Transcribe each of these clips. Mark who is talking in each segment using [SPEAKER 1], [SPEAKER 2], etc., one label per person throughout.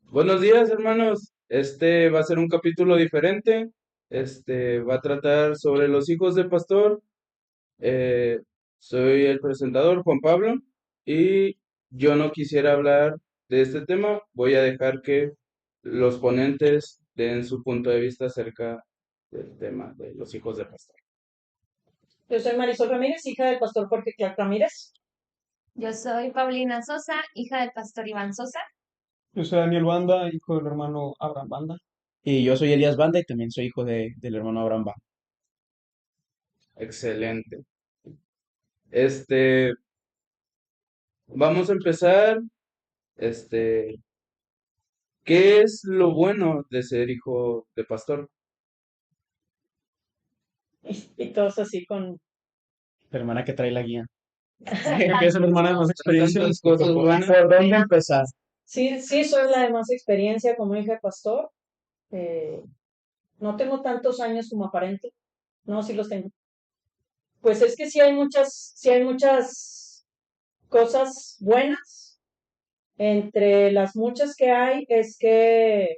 [SPEAKER 1] Buenos días, hermanos. Este va a ser un capítulo diferente. Este va a tratar sobre los hijos de pastor. Eh, Soy el presentador, Juan Pablo, y yo no quisiera hablar de este tema. Voy a dejar que los ponentes den su punto de vista acerca del tema de los hijos de pastor.
[SPEAKER 2] Yo soy Marisol Ramírez, hija del pastor Jorge Clark Ramírez.
[SPEAKER 3] Yo soy Paulina Sosa, hija del pastor Iván Sosa.
[SPEAKER 4] Yo soy Daniel Banda, hijo del hermano Abraham Banda.
[SPEAKER 5] Y yo soy Elías Banda y también soy hijo del hermano Abraham Banda.
[SPEAKER 1] Excelente. Este, Vamos a empezar. Este, ¿Qué es lo bueno de ser hijo de pastor?
[SPEAKER 2] Y todos así con...
[SPEAKER 5] La hermana que trae la guía.
[SPEAKER 4] Empieza la hermana de más experiencia.
[SPEAKER 1] Tantas cosas buenas.
[SPEAKER 5] ¿Por dónde empezar?
[SPEAKER 2] Sí, sí, soy la de más experiencia como hija de pastor. No tengo tantos años como aparento. No, sí los tengo. Pues es que sí hay muchas cosas buenas. Entre las muchas que hay es que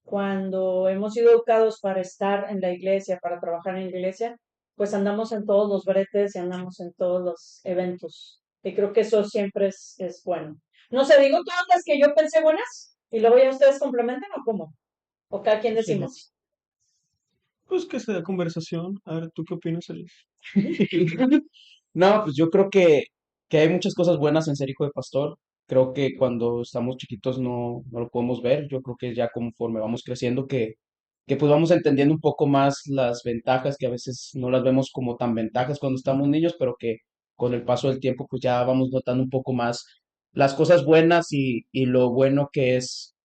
[SPEAKER 2] cuando hemos sido educados para estar en la iglesia, para trabajar en la iglesia, pues andamos en todos los bretes y andamos en todos los eventos. Y creo que eso siempre es bueno. No sé, digo todas las que yo pensé buenas y luego ya ustedes complementan o cómo. O cada quien decimos.
[SPEAKER 4] Pues que se da conversación. A ver, ¿tú qué opinas, Eli?
[SPEAKER 5] No, pues yo creo que hay muchas cosas buenas en ser hijo de pastor. Creo que cuando estamos chiquitos no lo podemos ver. Yo creo que ya conforme vamos creciendo que pues vamos entendiendo un poco más las ventajas que a veces no las vemos como tan ventajas cuando estamos niños, pero que con el paso del tiempo pues ya vamos notando un poco más las cosas buenas y lo bueno que es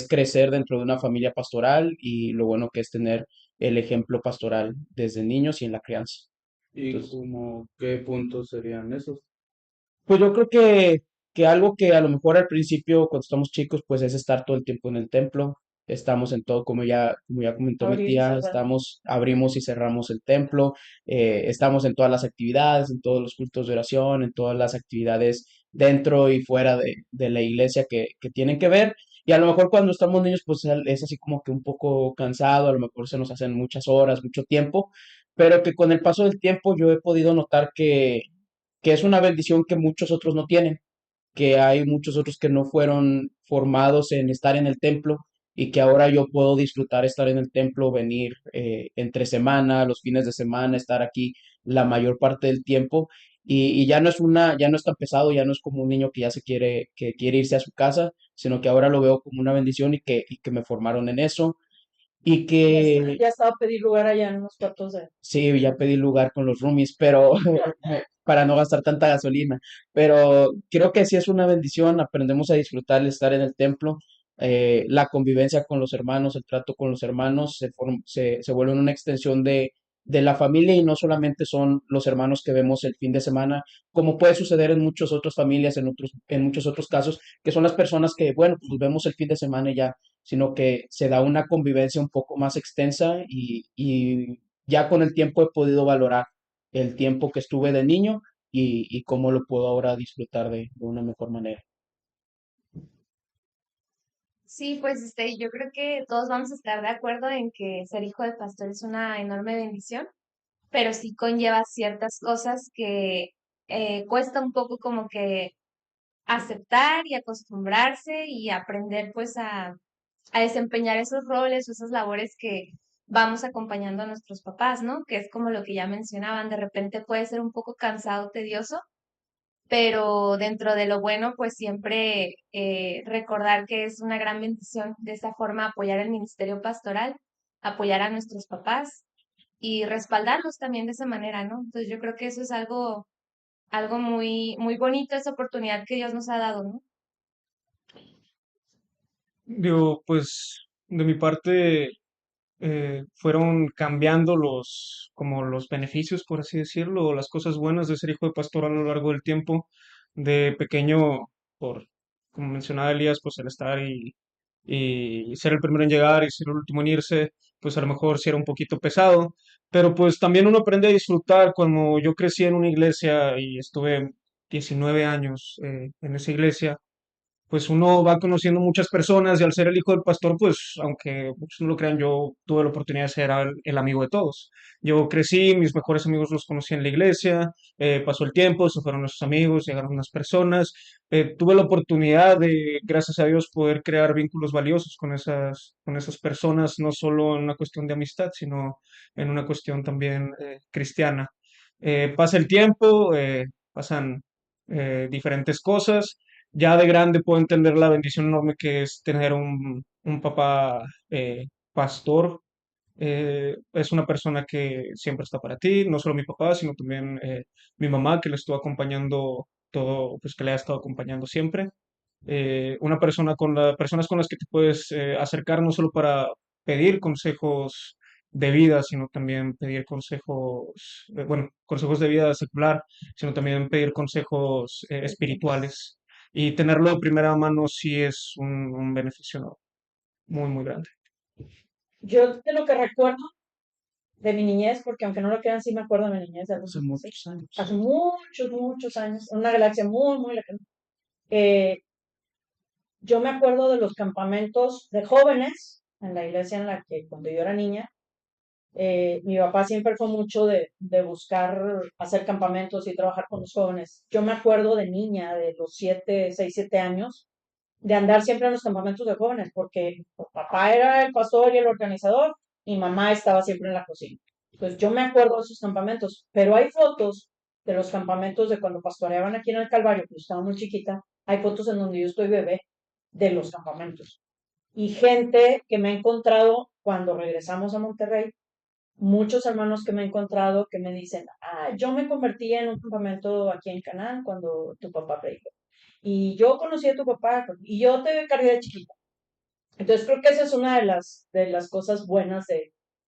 [SPEAKER 5] crecer dentro de una familia pastoral y lo bueno que es tener el ejemplo pastoral desde niños y en la crianza.
[SPEAKER 1] ¿Y
[SPEAKER 5] Entonces,
[SPEAKER 1] como qué puntos serían esos?
[SPEAKER 5] pues yo creo que algo que a lo mejor al principio, cuando estamos chicos, pues es estar todo el tiempo en el templo. Estamos en todo, como ya comentó mi
[SPEAKER 2] Abrir y
[SPEAKER 5] tía,
[SPEAKER 2] cerrar.
[SPEAKER 5] estamos, abrimos y cerramos el templo, estamos en todas las actividades, en todos los cultos de oración, en todas las actividades dentro y fuera de la iglesia que tienen que ver. Y a lo mejor cuando estamos niños, pues es así como que un poco cansado, a lo mejor se nos hacen muchas horas, mucho tiempo, pero que con el paso del tiempo yo he podido notar que es una bendición que muchos otros no tienen, que hay muchos otros que no fueron formados en estar en el templo y que ahora yo puedo disfrutar estar en el templo, venir entre semana, los fines de semana, estar aquí la mayor parte del tiempo y ya no es ya no es tan pesado, ya no es como un niño que ya que quiere irse a su casa, sino que ahora lo veo como una bendición y que me formaron en eso y que
[SPEAKER 2] Ya estaba a pedir lugar allá en unos cuartos de...
[SPEAKER 5] sí, ya pedí lugar con los roomies, pero para no gastar tanta gasolina. Pero creo que sí es una bendición, aprendemos a disfrutar el estar en el templo, la convivencia con los hermanos, el trato con los hermanos, se vuelven una extensión de la familia y no solamente son los hermanos que vemos el fin de semana, como puede suceder en muchas otras familias, en muchos otros casos, que son las personas que, bueno, pues vemos el fin de semana y ya, sino que se da una convivencia un poco más extensa y ya con el tiempo he podido valorar el tiempo que estuve de niño y cómo lo puedo ahora disfrutar de una mejor manera.
[SPEAKER 3] Sí, pues yo creo que todos vamos a estar de acuerdo en que ser hijo de pastor es una enorme bendición, pero sí conlleva ciertas cosas que cuesta un poco como que aceptar y acostumbrarse y aprender pues a desempeñar esos roles o esas labores que vamos acompañando a nuestros papás, ¿no? Que es como lo que ya mencionaban, de repente puede ser un poco cansado, tedioso, pero dentro de lo bueno, pues siempre recordar que es una gran bendición de esta forma apoyar el ministerio pastoral, apoyar a nuestros papás y respaldarlos también de esa manera, ¿no? Entonces yo creo que eso es algo muy, muy bonito, esa oportunidad que Dios nos ha dado, ¿no?
[SPEAKER 4] Digo, pues de mi parte fueron cambiando como los beneficios, por así decirlo, o las cosas buenas de ser hijo de pastor a lo largo del tiempo. De pequeño, como mencionaba Elías, pues el estar y ser el primero en llegar y ser el último en irse, pues a lo mejor sí era un poquito pesado, pero pues también uno aprende a disfrutar. Cuando yo crecí en una iglesia y estuve 19 años en esa iglesia, pues uno va conociendo muchas personas y al ser el hijo del pastor, pues aunque muchos no lo crean, yo tuve la oportunidad de ser el amigo de todos. Yo crecí, mis mejores amigos los conocí en la iglesia, pasó el tiempo, se fueron nuestros amigos, llegaron unas personas. Tuve la oportunidad de, gracias a Dios, poder crear vínculos valiosos con esas personas, no solo en una cuestión de amistad, sino en una cuestión también cristiana. Pasa el tiempo, pasan diferentes cosas. Ya de grande puedo entender la bendición enorme que es tener un papá pastor. Es una persona que siempre está para ti, no solo mi papá, sino también mi mamá, que le estuvo acompañando todo, pues que le ha estado acompañando siempre. Una persona personas con las que te puedes acercar no solo para pedir consejos de vida, sino también pedir consejos, bueno, consejos de vida secular, sino también pedir consejos espirituales. Y tenerlo de primera mano sí es un beneficio, ¿no? Muy, muy grande.
[SPEAKER 2] Yo de lo que recuerdo de mi niñez, porque aunque no lo crean, sí me acuerdo de mi niñez, de algo
[SPEAKER 5] Hace
[SPEAKER 2] así,
[SPEAKER 5] muchos años.
[SPEAKER 2] hace muchos, muchos años, en una galaxia muy, muy lejana. Eh, yo me acuerdo de los campamentos de jóvenes en la iglesia en la que cuando yo era niña, mi papá siempre fue mucho de buscar hacer campamentos y trabajar con los jóvenes. Yo me acuerdo de niña, de los 7, 6, 7 años, de andar siempre en los campamentos de jóvenes, porque papá era el pastor y el organizador, y mamá estaba siempre en la cocina. Entonces yo me acuerdo de esos campamentos, pero hay fotos de los campamentos de cuando pastoreaban aquí en el Calvario, que yo estaba muy chiquita, hay fotos en donde yo estoy bebé de los campamentos. Y gente que me ha encontrado cuando regresamos a Monterrey, muchos hermanos que me he encontrado que me dicen, yo me convertí en un campamento aquí en Canaán cuando tu papá predicó. Y yo conocí a tu papá y yo te cargué de chiquita. Entonces creo que esa es una de las cosas buenas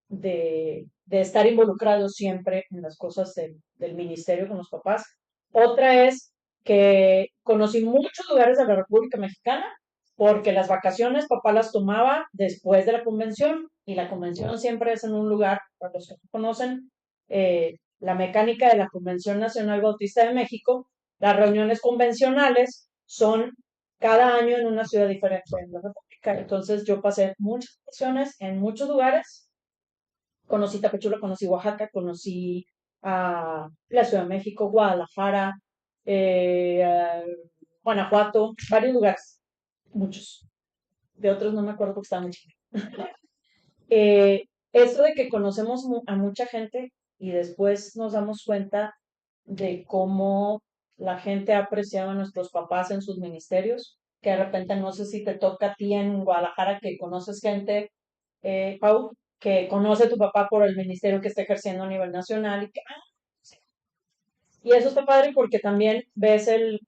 [SPEAKER 2] de estar involucrado siempre en las cosas del ministerio con los papás. Otra es que conocí muchos lugares de la República Mexicana porque las vacaciones papá las tomaba después de la convención y la convención siempre es en un lugar, para los que no conocen, la mecánica de la Convención Nacional Bautista de México, las reuniones convencionales son cada año en una ciudad diferente en la República. Entonces yo pasé muchas vacaciones en muchos lugares. Conocí Tapachula, conocí Oaxaca, conocí la Ciudad de México, Guadalajara, a Guanajuato, varios lugares, muchos. De otros no me acuerdo porque estaba muy chiquita. Esto de que conocemos a mucha gente y después nos damos cuenta de cómo la gente ha apreciado a nuestros papás en sus ministerios, que de repente no sé si te toca a ti en Guadalajara que conoces gente, Pau, que conoce a tu papá por el ministerio que está ejerciendo a nivel nacional sí. Y eso está padre porque también ves el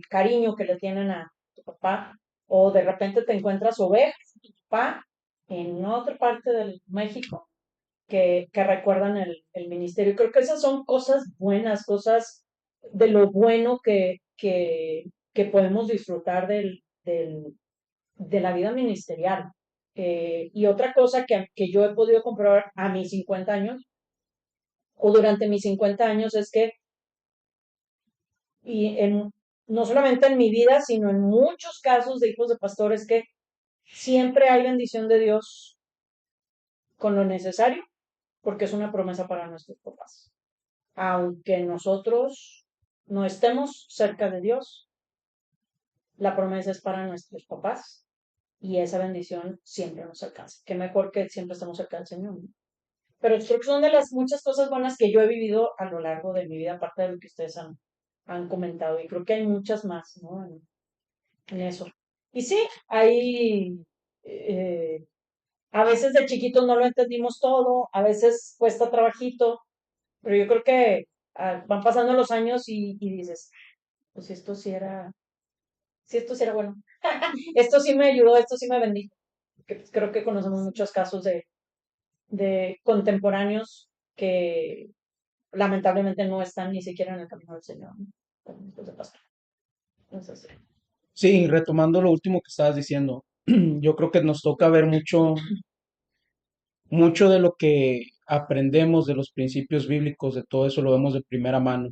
[SPEAKER 2] cariño que le tienen a tu papá, o de repente te encuentras ovejas de tu papá en otra parte de México que recuerdan el ministerio. Creo que esas son cosas buenas, cosas de lo bueno que podemos disfrutar de la vida ministerial. Y otra cosa que yo he podido comprobar a mis 50 años o durante mis 50 años es que, no solamente en mi vida, sino en muchos casos de hijos de pastores, que siempre hay bendición de Dios con lo necesario, porque es una promesa para nuestros papás. Aunque nosotros no estemos cerca de Dios, la promesa es para nuestros papás y esa bendición siempre nos alcanza. Qué mejor que siempre estemos cerca del Señor, ¿no? Pero creo que son de las muchas cosas buenas que yo he vivido a lo largo de mi vida, aparte de lo que ustedes han han comentado y creo que hay muchas más, ¿no? En eso. Y sí, hay, eh, a veces de chiquitos no lo entendimos todo, a veces cuesta trabajito, pero yo creo que van pasando los años y dices, pues esto sí era bueno, esto sí me ayudó, esto sí me bendijo. Que, pues, creo que conocemos muchos casos de contemporáneos que lamentablemente no están ni siquiera en el camino del Señor, ¿no? Como hijos de pastor. Entonces,
[SPEAKER 5] Sí, retomando lo último que estabas diciendo, yo creo que nos toca ver mucho de lo que aprendemos de los principios bíblicos, de todo eso lo vemos de primera mano.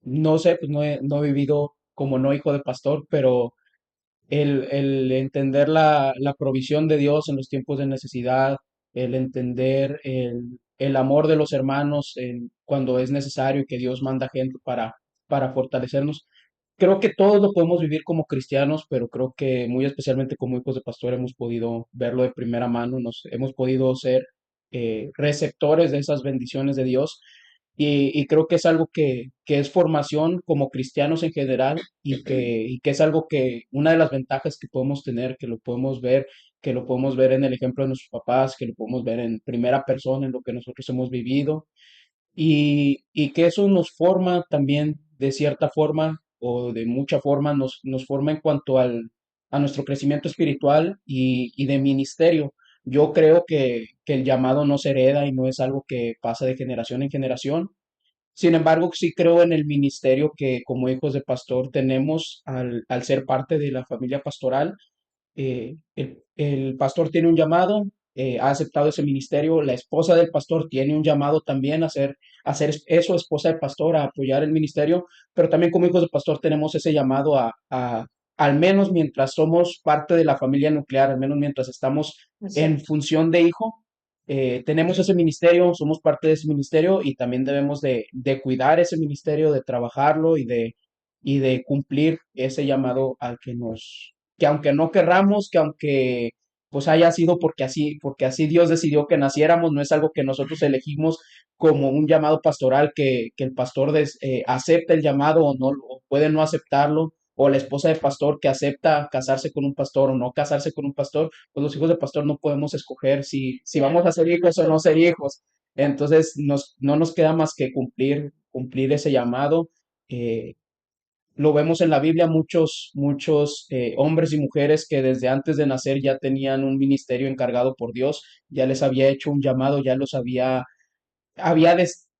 [SPEAKER 5] No sé, pues no he vivido como no hijo de pastor, pero el entender la provisión de Dios en los tiempos de necesidad, el entender el amor de los hermanos cuando es necesario y que Dios manda gente para fortalecernos. Creo que todos lo podemos vivir como cristianos, pero creo que muy especialmente como hijos de pastor hemos podido verlo de primera mano, nos hemos podido ser receptores de esas bendiciones de Dios y creo que es algo que es formación como cristianos en general y que es algo que una de las ventajas que podemos tener, que lo podemos ver en el ejemplo de nuestros papás, que lo podemos ver en primera persona, en lo que nosotros hemos vivido y que eso nos forma también de cierta forma o de mucha forma, nos forma en cuanto a nuestro crecimiento espiritual y de ministerio. Yo creo que el llamado no se hereda y no es algo que pasa de generación en generación. Sin embargo, sí creo en el ministerio que como hijos de pastor tenemos al ser parte de la familia pastoral. El pastor tiene un llamado, ha aceptado ese ministerio, la esposa del pastor tiene un llamado también a ser eso, esposa del pastor, a apoyar el ministerio, pero también como hijos de pastor tenemos ese llamado al menos mientras somos parte de la familia nuclear, al menos mientras estamos en
[SPEAKER 2] exacto.
[SPEAKER 5] función de hijo, tenemos ese ministerio, somos parte de ese ministerio y también debemos de cuidar ese ministerio, de trabajarlo y de cumplir ese llamado al que aunque no querramos, que aunque pues haya sido porque así Dios decidió que naciéramos, no es algo que nosotros elegimos como un llamado pastoral, que el pastor acepta el llamado o no, o puede no aceptarlo, o la esposa de pastor que acepta casarse con un pastor o no casarse con un pastor, pues los hijos de pastor no podemos escoger si vamos a ser hijos o no ser hijos. Entonces no nos queda más que cumplir ese llamado. eh, lo vemos en la Biblia, muchos hombres y mujeres que desde antes de nacer ya tenían un ministerio encargado por Dios, ya les había hecho un llamado, ya los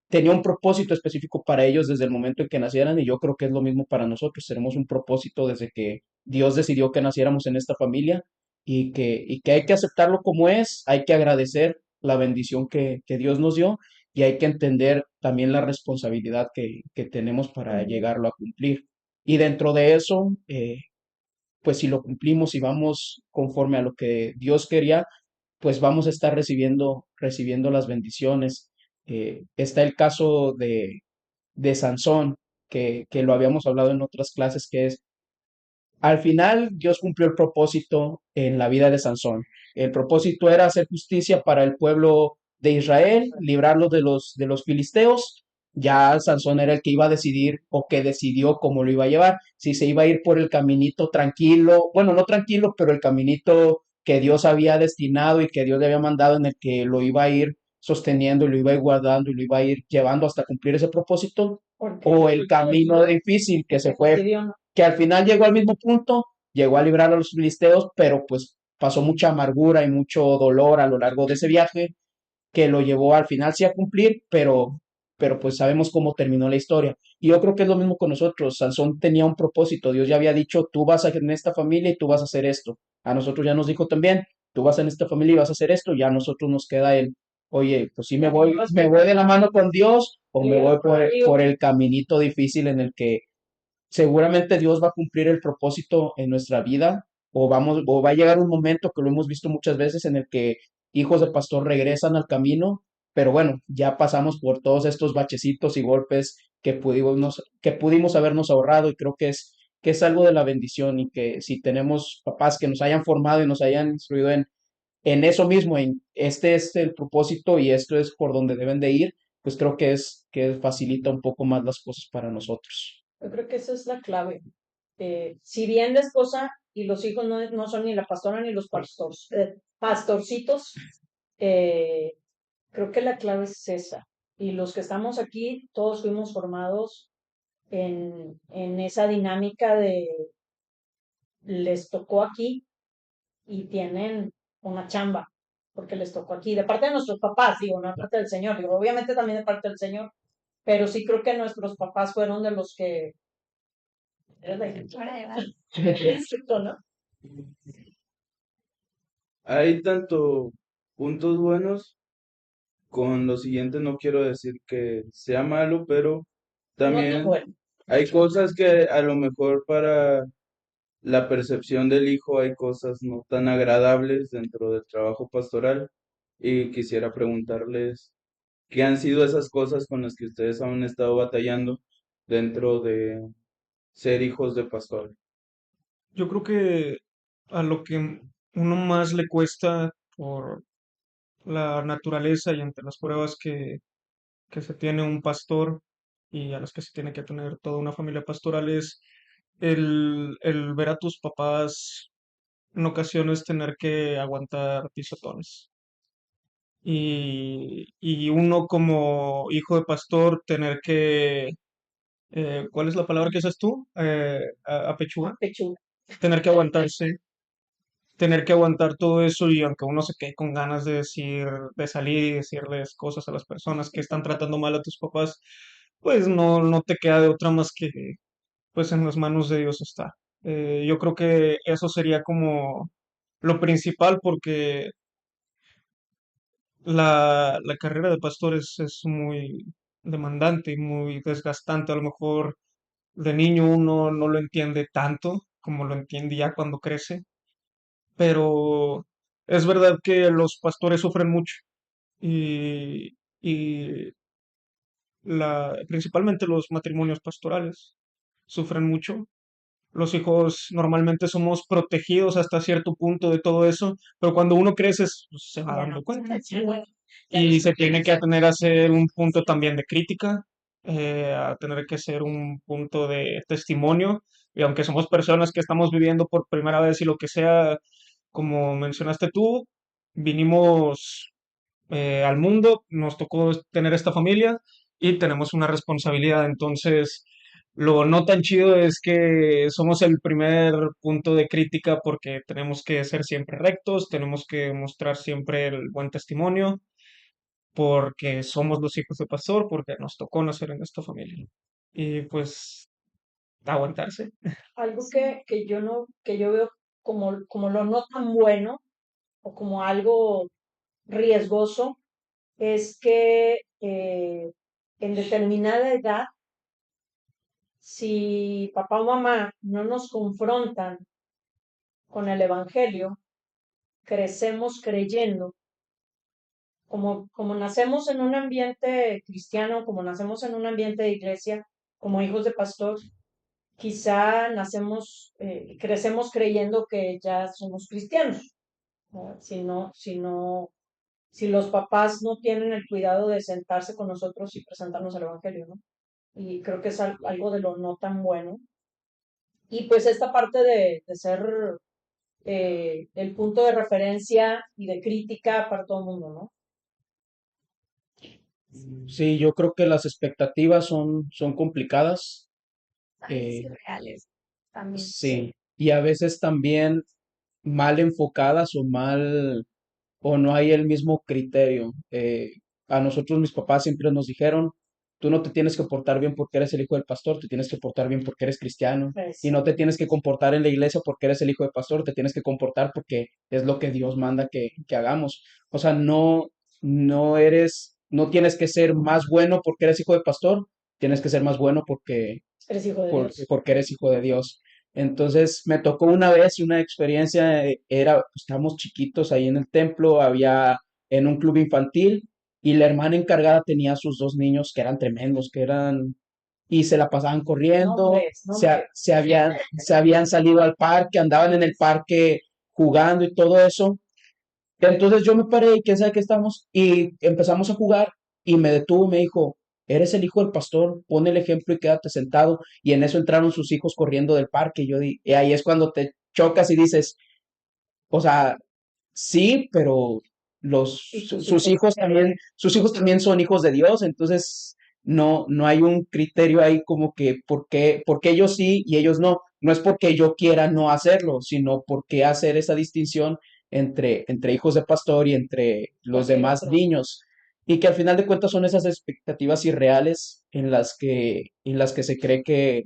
[SPEAKER 5] tenía un propósito específico para ellos desde el momento en que nacieran y yo creo que es lo mismo para nosotros, tenemos un propósito desde que Dios decidió que naciéramos en esta familia y que hay que aceptarlo como es, hay que agradecer la bendición que Dios nos dio y hay que entender también la responsabilidad que tenemos para llegarlo a cumplir. Y dentro de eso, pues si lo cumplimos y vamos conforme a lo que Dios quería, pues vamos a estar recibiendo las bendiciones. Está el caso de Sansón, que lo habíamos hablado en otras clases, que es, al final Dios cumplió el propósito en la vida de Sansón. El propósito era hacer justicia para el pueblo de Israel, librarlos de los filisteos. Ya Sansón era el que iba a decidir o que decidió cómo lo iba a llevar. Si se iba a ir por el caminito tranquilo, bueno, no tranquilo, pero el caminito que Dios había destinado y que Dios le había mandado en el que lo iba a ir sosteniendo y lo iba a ir guardando y lo iba a ir llevando hasta cumplir ese propósito,
[SPEAKER 2] Porque
[SPEAKER 5] o el camino difícil que se fue,
[SPEAKER 2] decidió no.
[SPEAKER 5] que al final llegó al mismo punto, llegó a librar a los filisteos, pero pues pasó mucha amargura y mucho dolor a lo largo de ese viaje que lo llevó al final sí a cumplir, pero pues sabemos cómo terminó la historia. Y yo creo que es lo mismo con nosotros. Sansón tenía un propósito. Dios ya había dicho, tú vas a en esta familia y tú vas a hacer esto. A nosotros ya nos dijo también, tú vas en esta familia y vas a hacer esto. Ya a nosotros nos queda oye, pues sí me voy de la mano con Dios o me voy por el caminito difícil en el que seguramente Dios va a cumplir el propósito en nuestra vida o va a llegar un momento que lo hemos visto muchas veces en el que hijos de pastor regresan al camino, pero bueno, ya pasamos por todos estos bachecitos y golpes que pudimos habernos ahorrado y creo que es algo de la bendición y que si tenemos papás que nos hayan formado y nos hayan instruido en eso mismo, en este es el propósito y esto es por donde deben de ir, pues creo que facilita un poco más las cosas para nosotros.
[SPEAKER 2] Yo creo que esa es la clave. Si bien la esposa y los hijos no son ni la pastora ni los pastorcitos, eh, creo que la clave es esa. Y los que estamos aquí, todos fuimos formados en esa dinámica de les tocó aquí y tienen una chamba, porque les tocó aquí, de parte de nuestros papás, digo, no de parte del Señor, digo, obviamente también de parte del Señor, pero sí creo que nuestros papás fueron de los que...
[SPEAKER 3] Hora de bar.
[SPEAKER 2] Exacto, ¿no?
[SPEAKER 1] Hay tanto puntos buenos, con lo siguiente no quiero decir que sea malo, pero
[SPEAKER 2] No tan
[SPEAKER 1] también
[SPEAKER 2] bueno.
[SPEAKER 1] hay cosas que a lo mejor para la percepción del hijo hay cosas no tan agradables dentro del trabajo pastoral y quisiera preguntarles qué han sido esas cosas con las que ustedes han estado batallando dentro de ser hijos de pastor.
[SPEAKER 4] Yo creo que a lo que uno más le cuesta por la naturaleza y ante las pruebas que se tiene un pastor y a las que se tiene que tener toda una familia pastoral es el ver a tus papás en ocasiones tener que aguantar pisotones. Y uno como hijo de pastor tener que, ¿cuál es la palabra que usas tú? Apechugar.
[SPEAKER 2] Pechuga.
[SPEAKER 4] Tener que aguantarse, tener que aguantar todo eso y aunque uno se quede con ganas de decir, de salir y decirles cosas a las personas que están tratando mal a tus papás, pues no te queda de otra más que, pues en las manos de Dios está. Yo creo que eso sería como lo principal porque la carrera de pastores es muy demandante y muy desgastante. A lo mejor de niño uno no lo entiende tanto como lo entiende ya cuando crece, pero es verdad que los pastores sufren mucho y principalmente los matrimonios pastorales sufren mucho. Los hijos normalmente somos protegidos hasta cierto punto de todo eso, pero cuando uno crece se va
[SPEAKER 2] Ya
[SPEAKER 4] dando
[SPEAKER 2] no.
[SPEAKER 4] cuenta
[SPEAKER 2] Sí, bueno.
[SPEAKER 4] y se tiene que tener a ser un punto también de crítica, a tener que ser un punto de testimonio. Y aunque somos personas que estamos viviendo por primera vez y lo que sea, como mencionaste tú, vinimos al mundo, nos tocó tener esta familia y tenemos una responsabilidad. Entonces, lo no tan chido es que somos el primer punto de crítica porque tenemos que ser siempre rectos, tenemos que mostrar siempre el buen testimonio, porque somos los hijos de pastor, porque nos tocó nacer en esta familia. Y pues, aguantarse.
[SPEAKER 2] Algo que yo no, que yo veo como lo no tan bueno o como algo riesgoso es que en determinada edad, si papá o mamá no nos confrontan con el Evangelio, crecemos creyendo, como nacemos en un ambiente cristiano, como nacemos en un ambiente de iglesia, como hijos de pastor, quizá crecemos creyendo que ya somos cristianos, ¿no? Si los papás no tienen el cuidado de sentarse con nosotros y presentarnos el Evangelio, ¿no? Y creo que es algo de lo no tan bueno. Y pues esta parte de ser el punto de referencia y de crítica para todo el mundo, ¿no?
[SPEAKER 5] Sí, yo creo que las expectativas son complicadas.
[SPEAKER 3] Ay,
[SPEAKER 5] eh,
[SPEAKER 3] sí, reales también.
[SPEAKER 5] sí, y a veces también mal enfocadas o no hay el mismo criterio. A nosotros mis papás siempre nos dijeron, tú no te tienes que portar bien porque eres el hijo del pastor, te tienes que portar bien porque eres cristiano. Y no
[SPEAKER 2] Exacto.
[SPEAKER 5] te tienes que comportar en la iglesia porque eres el hijo del pastor, te tienes que comportar porque es lo que Dios manda que hagamos. O sea, no tienes que ser más bueno porque eres hijo de pastor, tienes que ser más bueno
[SPEAKER 2] Eres hijo de Dios.
[SPEAKER 5] porque eres hijo de Dios. Entonces me tocó una vez una experiencia, estábamos chiquitos ahí en el templo, había en un club infantil y la hermana encargada tenía a sus dos niños que eran tremendos, y se la pasaban corriendo,
[SPEAKER 2] Nombres, nombres.
[SPEAKER 5] se habían salido al parque, andaban en el parque jugando y todo eso. Entonces yo me paré y quién sabe qué estamos y empezamos a jugar y me detuvo y me dijo, eres el hijo del pastor, pon el ejemplo y quédate sentado. Y en eso entraron sus hijos corriendo del parque. Y ahí es cuando te chocas y dices, o sea, sí, pero
[SPEAKER 2] Y tus hijos.
[SPEAKER 5] sus hijos también son hijos de Dios, entonces no hay un criterio ahí como que por qué ellos sí y ellos no. No es porque yo quiera no hacerlo, sino porque hacer esa distinción entre hijos de pastor y entre los
[SPEAKER 2] Cualquier
[SPEAKER 5] demás
[SPEAKER 2] otro.
[SPEAKER 5] niños. Y que al final de cuentas son esas expectativas irreales en las que se cree que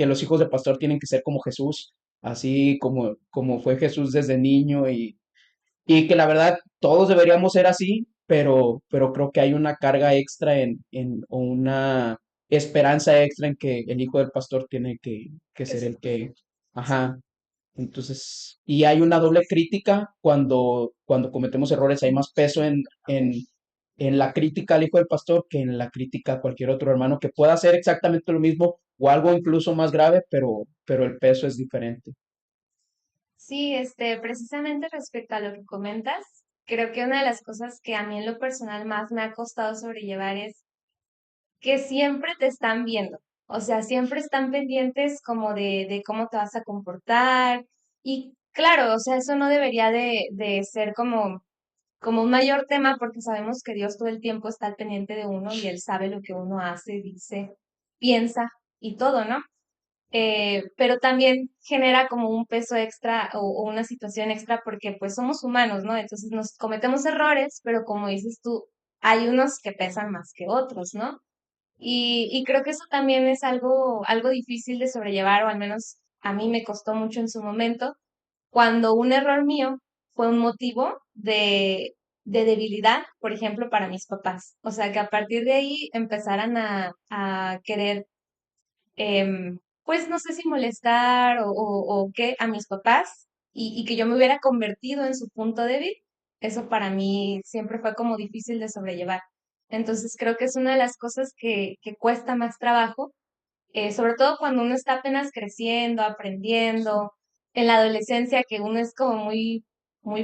[SPEAKER 5] los hijos de pastor tienen que ser como Jesús, así como fue Jesús desde niño y que la verdad todos deberíamos ser así, pero creo que hay una carga extra o una esperanza extra en que el hijo del pastor tiene que
[SPEAKER 2] Que
[SPEAKER 5] ser
[SPEAKER 2] ser
[SPEAKER 5] el que,
[SPEAKER 2] perfecto. Sí.
[SPEAKER 5] ajá, entonces, y hay una doble crítica cuando cometemos errores, hay más peso en la crítica al hijo del pastor que en la crítica a cualquier otro hermano que pueda hacer exactamente lo mismo o algo incluso más grave, pero el peso es diferente.
[SPEAKER 3] Sí, precisamente respecto a lo que comentas, creo que una de las cosas que a mí en lo personal más me ha costado sobrellevar es que siempre te están viendo, o sea, siempre están pendientes como de cómo te vas a comportar y claro, o sea, eso no debería de ser como un mayor tema porque sabemos que Dios todo el tiempo está al pendiente de uno y Él sabe lo que uno hace, dice, piensa y todo, ¿no? Pero también genera como un peso extra o una situación extra porque pues somos humanos, ¿no? Entonces nos cometemos errores, pero como dices tú, hay unos que pesan más que otros, ¿no? Y creo que eso también es algo difícil de sobrellevar, o al menos a mí me costó mucho en su momento, cuando un error mío fue un motivo de debilidad, por ejemplo, para mis papás. O sea, que a partir de ahí empezaran a querer pues no sé si molestar o qué a mis papás y que yo me hubiera convertido en su punto débil, eso para mí siempre fue como difícil de sobrellevar. Entonces creo que es una de las cosas que cuesta más trabajo, sobre todo cuando uno está apenas creciendo, aprendiendo, en la adolescencia que uno es como muy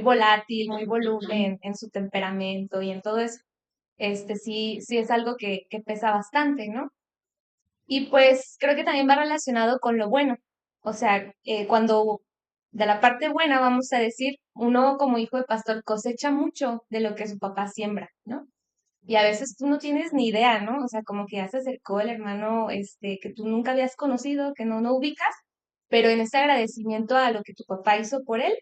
[SPEAKER 3] volátil, muy voluble en su temperamento y en todo eso. Sí es algo que pesa bastante, ¿no? Y pues creo que también va relacionado con lo bueno. O sea, cuando de la parte buena, vamos a decir, uno como hijo de pastor cosecha mucho de lo que su papá siembra, ¿no? Y a veces tú no tienes ni idea, ¿no? O sea, como que ya se acercó el hermano que tú nunca habías conocido, que no ubicas, pero en ese agradecimiento a lo que tu papá hizo por él,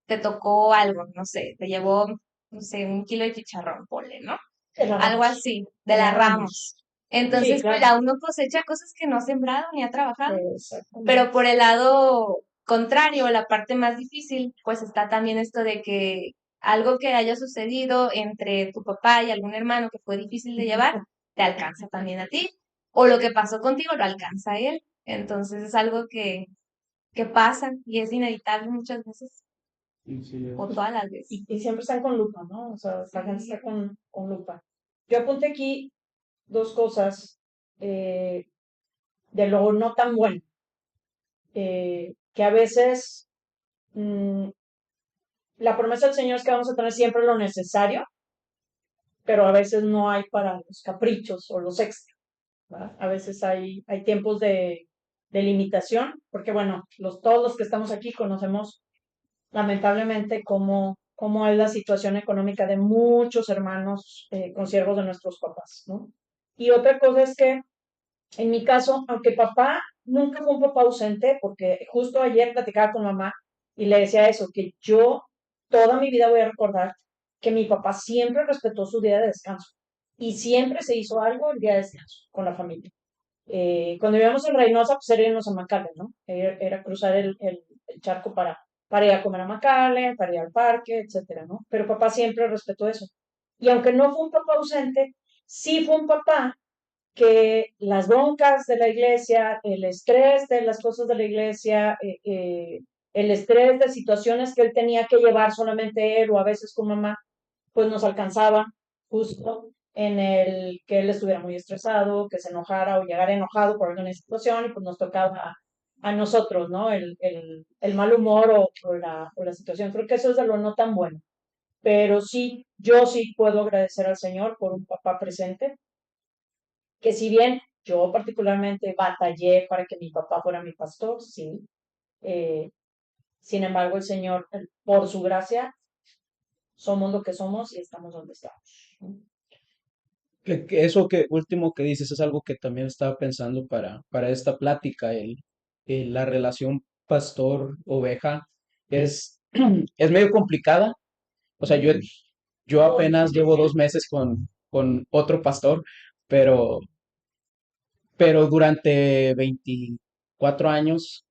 [SPEAKER 3] te tocó algo, no sé, te llevó, no sé, 1 kilo de chicharrón, ponle, ¿no?
[SPEAKER 2] De la
[SPEAKER 3] Algo
[SPEAKER 2] Ramos.
[SPEAKER 3] así,
[SPEAKER 2] De
[SPEAKER 3] de
[SPEAKER 2] la
[SPEAKER 3] la
[SPEAKER 2] Ramos.
[SPEAKER 3] Ramos.
[SPEAKER 2] Sí,
[SPEAKER 3] Entonces, pues
[SPEAKER 2] claro.
[SPEAKER 3] ya uno cosecha cosas que no ha sembrado ni ha trabajado, pero
[SPEAKER 2] Exactamente.
[SPEAKER 3] por el lado contrario, la parte más difícil, pues está también esto de que algo que haya sucedido entre tu papá y algún hermano que fue difícil de llevar, te alcanza también a ti, o lo que pasó contigo lo alcanza a él. Entonces es algo que pasa y es inevitable muchas veces,
[SPEAKER 1] Así es.
[SPEAKER 3] o todas las veces.
[SPEAKER 2] Y siempre están con lupa, ¿no? O sea, la gente
[SPEAKER 3] Sí.
[SPEAKER 2] está con lupa. Yo apunté aquí dos cosas eh, de lo no tan bueno, que a veces la promesa del Señor es que vamos a tener siempre lo necesario, pero a veces no hay para los caprichos o los extras, ¿verdad? A veces hay tiempos de limitación, porque bueno, todos los que estamos aquí conocemos lamentablemente cómo es la situación económica de muchos hermanos consiervos de nuestros papás, ¿no? Y otra cosa es que en mi caso, aunque papá nunca fue un papá ausente, porque justo ayer platicaba con mamá y le decía eso, que yo toda mi vida voy a recordar que mi papá siempre respetó su día de descanso y siempre se hizo algo el día de descanso con la familia. Cuando vivíamos en Reynosa, pues era irnos a McAllen, ¿no? Era cruzar el charco para ir a comer a McAllen, para ir al parque, etcétera, ¿no? Pero papá siempre respetó eso. Y aunque no fue un papá ausente, sí fue un papá que las broncas de la iglesia, el estrés de las cosas de la iglesia, el estrés de situaciones que él tenía que llevar solamente él o a veces con mamá, pues nos alcanzaba justo en el que él estuviera muy estresado, que se enojara o llegara enojado por alguna situación y pues nos tocaba a nosotros, ¿no? El mal humor o la situación. Creo que eso es de lo no tan bueno. Pero sí, yo sí puedo agradecer al Señor por un papá presente que si bien yo particularmente batallé para que mi papá fuera mi pastor, sí, eh, sin embargo el Señor, por su gracia, somos lo que somos y estamos donde estamos.
[SPEAKER 5] Eso que último que dices es algo que también estaba pensando para esta plática, la relación pastor-oveja es, es medio complicada. O sea, yo apenas llevo 2 meses con otro pastor, pero, pero durante 24 años,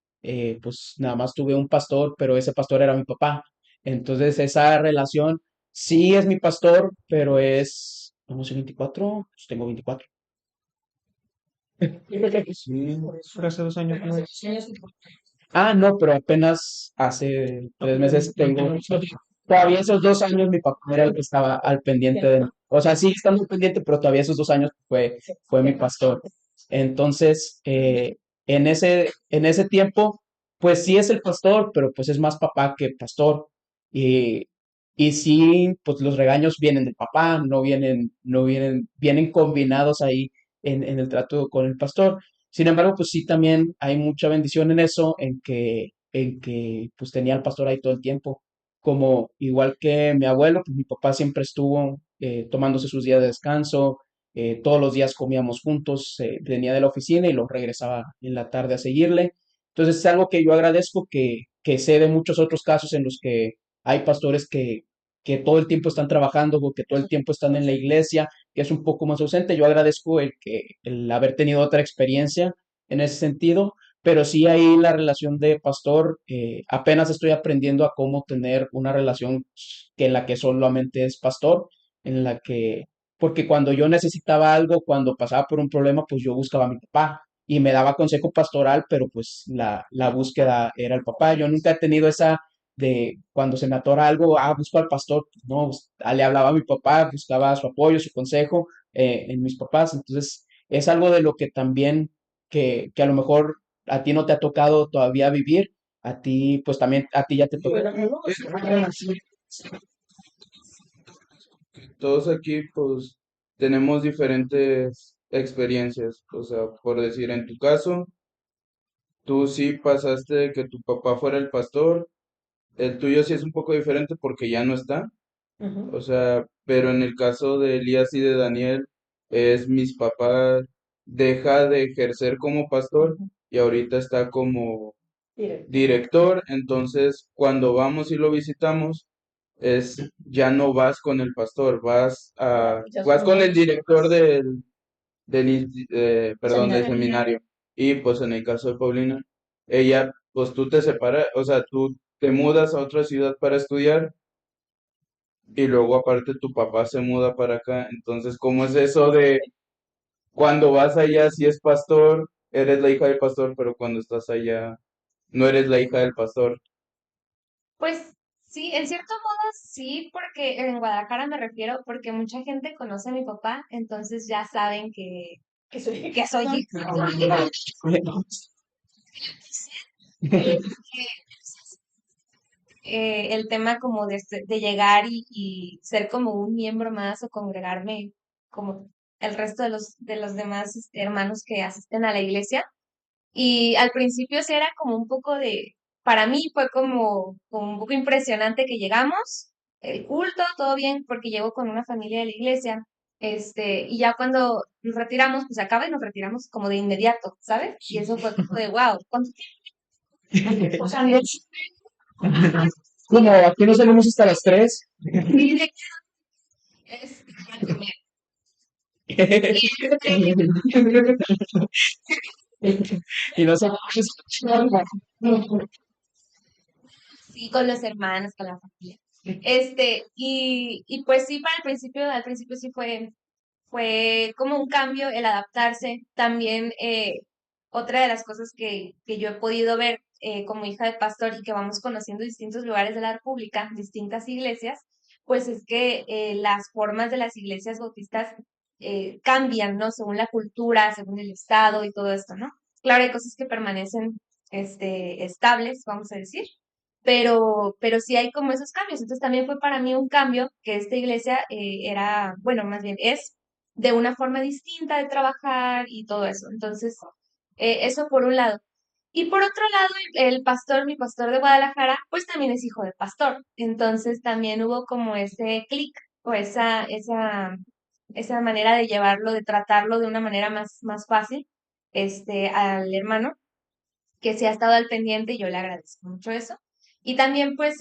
[SPEAKER 5] pues nada más tuve un pastor, pero ese pastor era mi papá. Entonces esa relación sí es mi pastor, pero no sé, 24, pues tengo 24.
[SPEAKER 2] Yo creo que
[SPEAKER 4] Sí,
[SPEAKER 2] por eso,
[SPEAKER 4] fue hace 2 años, ¿no?
[SPEAKER 5] Ah, no, pero apenas hace 3 meses tengo. Todavía esos 2 años mi papá era el que estaba al pendiente de mí. O sea, sí estando al pendiente, pero todavía esos 2 años fue mi pastor. Entonces, en ese tiempo, pues sí es el pastor, pero pues es más papá que pastor. Y, y sí, pues los regaños vienen del papá, vienen combinados ahí en el trato con el pastor. Sin embargo, pues sí también hay mucha bendición en eso, en que pues tenía al pastor ahí todo el tiempo. Como igual que mi abuelo, pues mi papá siempre estuvo tomándose sus días de descanso, todos los días comíamos juntos, venía de la oficina y lo regresaba en la tarde a seguirle. Entonces es algo que yo agradezco que sé de muchos otros casos en los que hay pastores que todo el tiempo están trabajando o que todo el tiempo están en la iglesia, que es un poco más ausente. Yo agradezco el haber tenido otra experiencia en ese sentido, pero sí ahí la relación de pastor, apenas estoy aprendiendo a cómo tener una relación que en la que solamente es pastor, en la que, porque cuando yo necesitaba algo, cuando pasaba por un problema, pues yo buscaba a mi papá y me daba consejo pastoral, pero pues la búsqueda era el papá. Yo nunca he tenido esa de cuando se me atora algo, busco al pastor, pues, no, le hablaba a mi papá, buscaba su apoyo, su consejo en mis papás. Entonces, es algo de lo que también, que a lo mejor a ti no te ha tocado todavía vivir, a ti, pues también, a ti ya te tocó.
[SPEAKER 1] Todos aquí, pues, tenemos diferentes experiencias. O sea, por decir, en tu caso, tú sí pasaste de que tu papá fuera el pastor. El tuyo sí es un poco diferente porque ya no está. O
[SPEAKER 2] Ujú,
[SPEAKER 1] sea, pero en el caso de Elías y de Daniel, es mis papás deja de ejercer como pastor
[SPEAKER 2] ujú.
[SPEAKER 1] y ahorita está como
[SPEAKER 2] Directo.
[SPEAKER 1] director. Entonces, cuando vamos y lo visitamos, ya no vas con el pastor,
[SPEAKER 2] Ya
[SPEAKER 1] vas
[SPEAKER 2] son
[SPEAKER 1] con el
[SPEAKER 2] otros
[SPEAKER 1] director
[SPEAKER 2] temas.
[SPEAKER 1] perdón, del
[SPEAKER 2] Seminario.
[SPEAKER 1] seminario. Y pues en el caso de Paulina, ella, pues tú te separas, o sea, tú te mudas a otra ciudad para estudiar y luego aparte tu papá se muda para acá. Entonces, ¿cómo es eso de cuando vas allá si es pastor, eres la hija del pastor, pero cuando estás allá no eres la hija del pastor?
[SPEAKER 3] Pues sí, en cierto modo sí, porque en Guadalajara me refiero, porque mucha gente conoce a mi papá, entonces ya saben
[SPEAKER 2] Que soy.
[SPEAKER 3] que soy hija. El tema como de llegar y ser como un miembro más o congregarme como el resto de los demás hermanos que asisten a la iglesia. Y al principio sí era como un poco para mí fue como un poco impresionante que llegamos, el culto, todo bien, porque llego con una familia de la iglesia, y ya cuando nos retiramos, pues acaba y nos retiramos como de inmediato, ¿sabes? Y eso fue como de, wow, ¿cuánto tiempo? O sea, no,
[SPEAKER 5] Como aquí nos salimos hasta las 3.
[SPEAKER 3] es para comer.
[SPEAKER 5] Y no sé.
[SPEAKER 3] Sí, con los hermanos, con la familia. Y pues sí, al principio sí fue como un cambio el adaptarse. También otra de las cosas que yo he podido ver como hija de pastor y que vamos conociendo distintos lugares de la República, distintas iglesias, pues es que las formas de las iglesias bautistas cambian, ¿no? Según la cultura, según el estado y todo esto, ¿no? Claro, hay cosas que permanecen estables, vamos a decir, pero sí hay como esos cambios. Entonces también fue para mí un cambio que esta iglesia era, bueno, más bien es de una forma distinta de trabajar y todo eso. Entonces, eso por un lado. Y por otro lado, el pastor, mi pastor de Guadalajara, pues también es hijo de pastor. Entonces también hubo como ese clic o esa manera de llevarlo, de tratarlo de una manera más fácil, al hermano, que se ha estado al pendiente y yo le agradezco mucho eso. Y también, pues,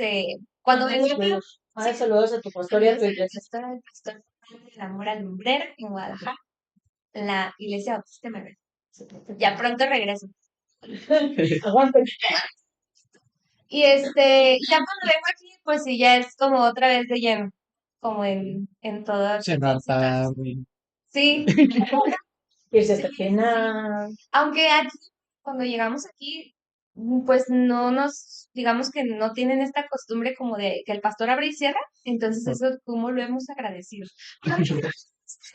[SPEAKER 3] cuando vengo
[SPEAKER 2] Saludos.
[SPEAKER 3] sí,
[SPEAKER 2] Saludos a tu pastor y a tu
[SPEAKER 3] saludos a la
[SPEAKER 2] iglesia.
[SPEAKER 3] pastora del pastor de la Mora Lumbrera en Guadalajara, en la iglesia Bautista Manuel. Ya pronto regreso.
[SPEAKER 2] Aguante.
[SPEAKER 3] Ya cuando vengo aquí, pues sí, ya es como otra vez de lleno, como en todo.
[SPEAKER 5] Cerrar tarde.
[SPEAKER 3] Sí,
[SPEAKER 2] Irse
[SPEAKER 3] sí,
[SPEAKER 2] hasta el
[SPEAKER 3] sí.
[SPEAKER 2] final.
[SPEAKER 3] Aunque aquí, cuando llegamos aquí, pues no digamos que no tienen esta costumbre como de que el pastor abre y cierra, entonces eso como lo hemos agradecido.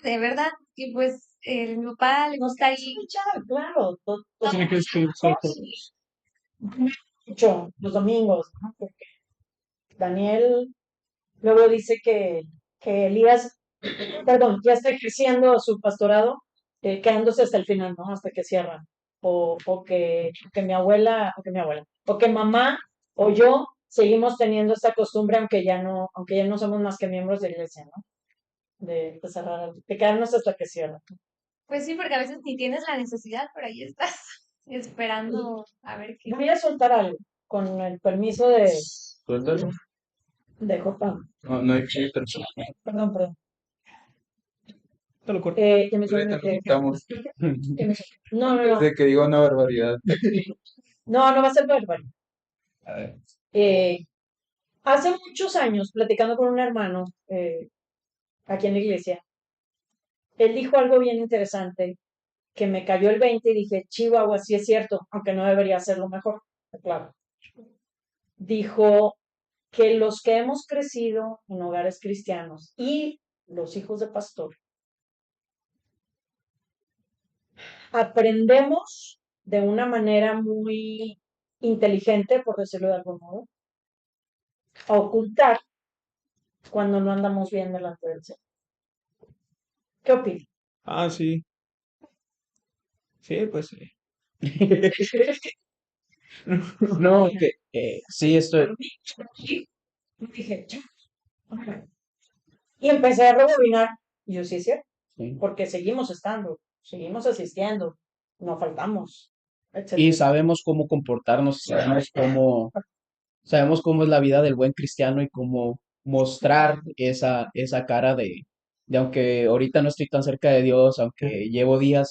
[SPEAKER 3] De verdad, y pues mi papá le
[SPEAKER 2] Nos
[SPEAKER 3] gusta
[SPEAKER 2] queremos
[SPEAKER 3] ahí.
[SPEAKER 2] escuchar, claro.
[SPEAKER 4] Tiene que despedirse de todos.
[SPEAKER 2] Mucho los domingos, ¿no? Porque Daniel luego dice que Elías, perdón, ya está ejerciendo su pastorado, quedándose hasta el final, ¿no? Hasta que cierran. O que mi abuela, o que mamá o yo seguimos teniendo esta costumbre, aunque ya no somos más que miembros de iglesia, ¿no? De cerrar, de quedarnos hasta que cierran.
[SPEAKER 3] Pues sí, porque a veces ni tienes la necesidad, pero ahí estás esperando a ver qué.
[SPEAKER 2] Voy a soltar algo, con el permiso de,
[SPEAKER 1] Suéltalo.
[SPEAKER 2] de Jopa.
[SPEAKER 1] No, no hay filtro.
[SPEAKER 2] Perdón.
[SPEAKER 4] Te lo corto.
[SPEAKER 2] Ya me
[SPEAKER 1] Ahorita
[SPEAKER 2] suena
[SPEAKER 1] lo quitamos.
[SPEAKER 2] No, no,
[SPEAKER 1] Antes
[SPEAKER 2] no.
[SPEAKER 1] de que diga una barbaridad.
[SPEAKER 2] No, no va a ser bárbaro.
[SPEAKER 1] A ver.
[SPEAKER 2] Hace muchos años, platicando con un hermano aquí en la iglesia, él dijo algo bien interesante que me cayó el 20 y dije, Chihuahua, sí es cierto, aunque no debería hacerlo mejor. Claro. Dijo que los que hemos crecido en hogares cristianos y los hijos de pastor, aprendemos de una manera muy inteligente, por decirlo de algún modo, a ocultar cuando no andamos bien delante del Señor. ¿Qué opinas?
[SPEAKER 4] Ah, sí. Sí, pues sí.
[SPEAKER 5] No, que sí, estoy.
[SPEAKER 2] Dije, "Ya". Y empecé a rebobinar. Y yo sí es cierto,
[SPEAKER 5] Sí.
[SPEAKER 2] porque seguimos estando, seguimos asistiendo, no faltamos,
[SPEAKER 5] Y
[SPEAKER 2] etcétera.
[SPEAKER 5] sabemos cómo comportarnos, sabemos cómo es la vida del buen cristiano y cómo mostrar esa cara de aunque ahorita no estoy tan cerca de Dios, aunque llevo días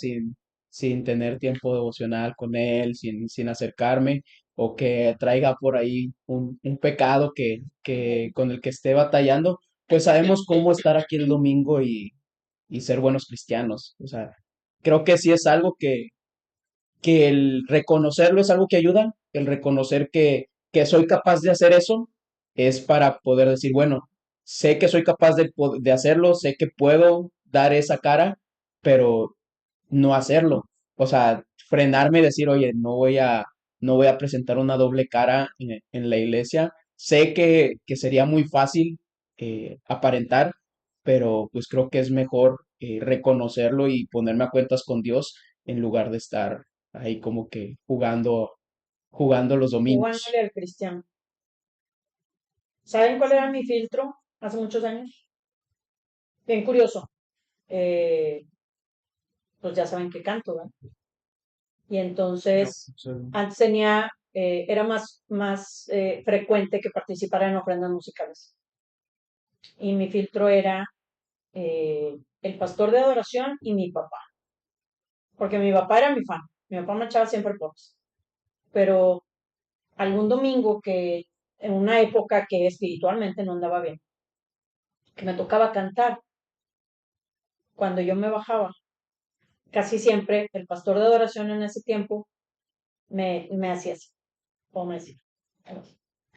[SPEAKER 5] sin tener tiempo devocional con Él, sin acercarme, o que traiga por ahí un pecado con el que esté batallando, pues sabemos cómo estar aquí el domingo y ser buenos cristianos. O sea, creo que sí es algo que el reconocerlo es algo que ayuda, el reconocer que soy capaz de hacer eso es para poder decir, bueno, sé que soy capaz de hacerlo, sé que puedo dar esa cara, pero no hacerlo. O sea, frenarme y decir, oye, no voy a presentar una doble cara en la iglesia. Sé que sería muy fácil aparentar, pero pues creo que es mejor reconocerlo y ponerme a cuentas con Dios en lugar de estar ahí como que jugando los domingos.
[SPEAKER 2] Jugándole al cristiano. ¿Saben cuál era mi filtro hace muchos años? Bien curioso. Eh, pues ya saben que canto, ¿verdad? Y entonces, antes era más frecuente que participara en ofrendas musicales. Y mi filtro era el pastor de adoración y mi papá. Porque mi papá era mi fan. Mi papá me echaba siempre porras. Pero algún domingo en una época que espiritualmente no andaba bien, que me tocaba cantar, cuando yo me bajaba, casi siempre el pastor de adoración en ese tiempo me hacía así, o me decía,